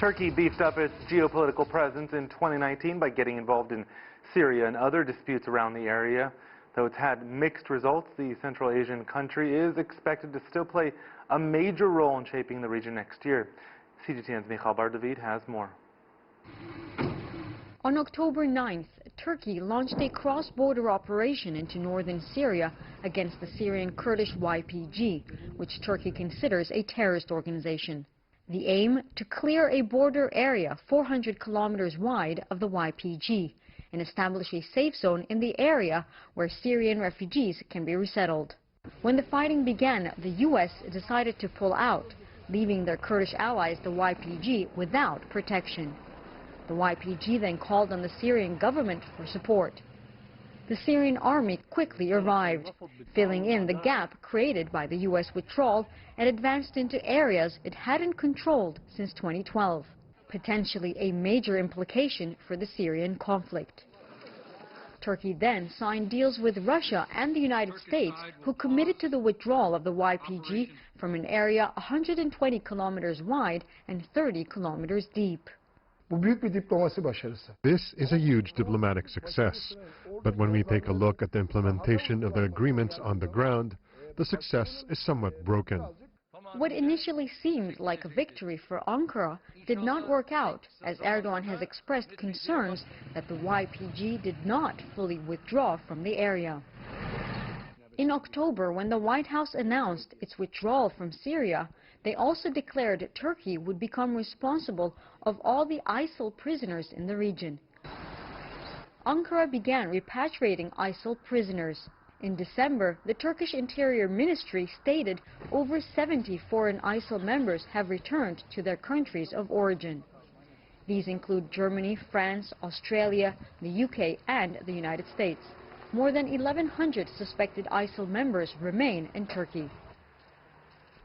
Turkey beefed up its geopolitical presence in 2019 by getting involved in Syria and other disputes around the area. Though it's had mixed results, the Central Asian country is expected to still play a major role in shaping the region next year. CGTN's Michal Bardavid has more. On October 9th, Turkey launched a cross-border operation into northern Syria against the Syrian Kurdish YPG, which Turkey considers a terrorist organization. The aim, to clear a border area 400 kilometers wide of the YPG and establish a safe zone in the area where Syrian refugees can be resettled. When the fighting began, the U.S. decided to pull out, leaving their Kurdish allies, the YPG, without protection. The YPG then called on the Syrian government for support. The Syrian army quickly arrived, filling in the gap created by the U.S. withdrawal, and advanced into areas it hadn't controlled since 2012, potentially a major implication for the Syrian conflict. Turkey then signed deals with Russia and the United States, who committed to the withdrawal of the YPG from an area 120 kilometers wide and 30 kilometers deep. This is a huge diplomatic success, but when we take a look at the implementation of the agreements on the ground, the success is somewhat broken. What initially seemed like a victory for Ankara did not work out, as Erdogan has expressed concerns that the YPG did not fully withdraw from the area. In October, when the White House announced its withdrawal from Syria, they also declared Turkey would become responsible of all the ISIL prisoners in the region. Ankara began repatriating ISIL prisoners. In December, the Turkish Interior Ministry stated over 70 foreign ISIL members have returned to their countries of origin. These include Germany, France, Australia, the UK, and the United States. More than 1,100 suspected ISIL members remain in Turkey.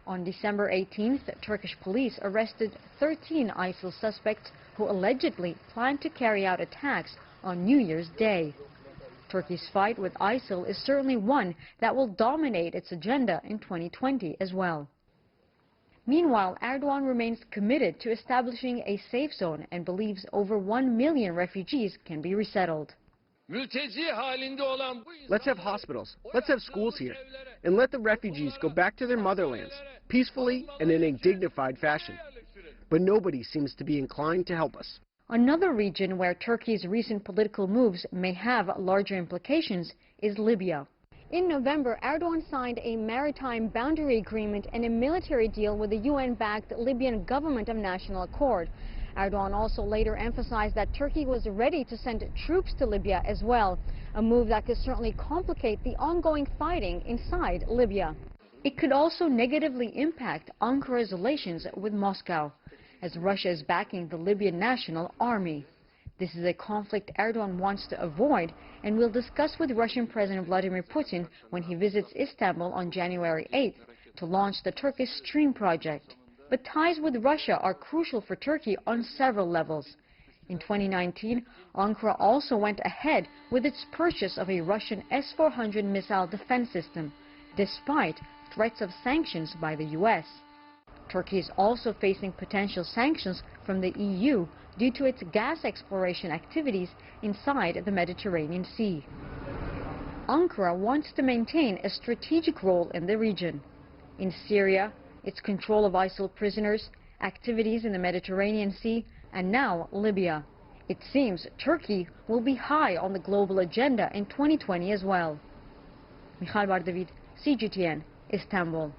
On December 18th, Turkish police arrested 13 ISIL suspects who allegedly planned to carry out attacks on New Year's Day. Turkey's fight with ISIL is certainly one that will dominate its agenda in 2020 as well. Meanwhile, Erdogan remains committed to establishing a safe zone and believes over 1 million refugees can be resettled. Let's have hospitals, let's have schools here, and let the refugees go back to their motherlands, peacefully and in a dignified fashion. But nobody seems to be inclined to help us. Another region where Turkey's recent political moves may have larger implications is Libya. In November, Erdogan signed a maritime boundary agreement and a military deal with the UN-backed Libyan Government of National Accord. Erdogan also later emphasized that Turkey was ready to send troops to Libya as well, a move that could certainly complicate the ongoing fighting inside Libya. It could also negatively impact Ankara's relations with Moscow, as Russia is backing the Libyan National Army. This is a conflict Erdogan wants to avoid and will discuss with Russian President Vladimir Putin when he visits Istanbul on January 8th to launch the Turkish Stream project. But ties with Russia are crucial for Turkey on several levels. In 2019, Ankara also went ahead with its purchase of a Russian S-400 missile defense system, despite threats of sanctions by the U.S. Turkey is also facing potential sanctions from the EU due to its gas exploration activities inside the Mediterranean Sea. Ankara wants to maintain a strategic role in the region. In Syria, its control of ISIL prisoners, activities in the Mediterranean Sea, and now Libya. It seems Turkey will be high on the global agenda in 2020 as well. Michal Bardavid, CGTN, Istanbul.